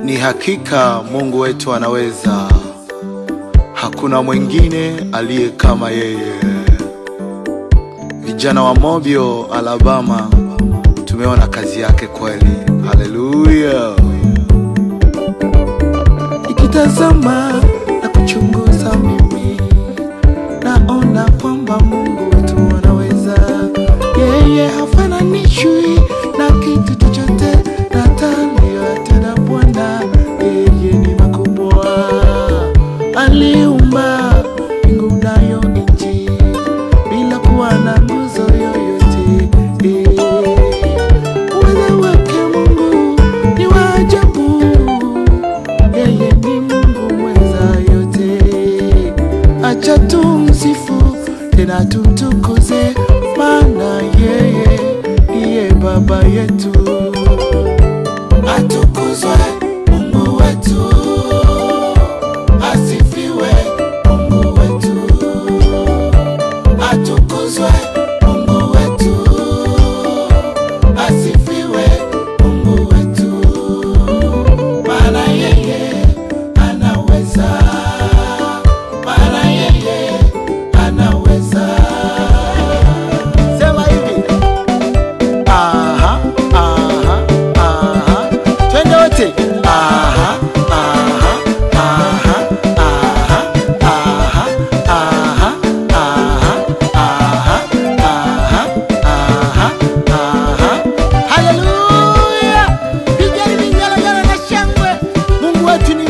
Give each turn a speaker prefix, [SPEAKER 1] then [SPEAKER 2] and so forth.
[SPEAKER 1] Ni hakika Mungu wetu anaweza. Hakuna mwingine aliye kama yeye. Vijana wa Mobile, Alabama, tumeona kazi yake kweli. Hallelujah. Nikitazama na kuchunguza mimi, naona kwamba Mungu wetu anaweza. Yeye hafananishwi na kitu chochote, na tena Bwana yeye ni makubwa. Aliumba mbingu nayo nchi bila kuwa na nguzo yoyote. Uwezo wake Mungu ni wa ajabu. Yeye ni Mungu mweza yote. Acha tumsifu tena tumtukuze, maana yeye ndiye Baba yetu. Atukuzwe Mungu wetu, asifiwe Mungu wetu. Atukuzwe Mungu wetu, asifiwe Mungu wetu. Maana yeye anaweza, maana yeye anaweza. Sema hivi. Aha, aha, aha. Twende wote. Aha, aha, aha, aha, aha, aha, aha, aha, aha, aha, aha. Hallelujah. Pigeni vinjalajala na shangwe. Mungu wetu ni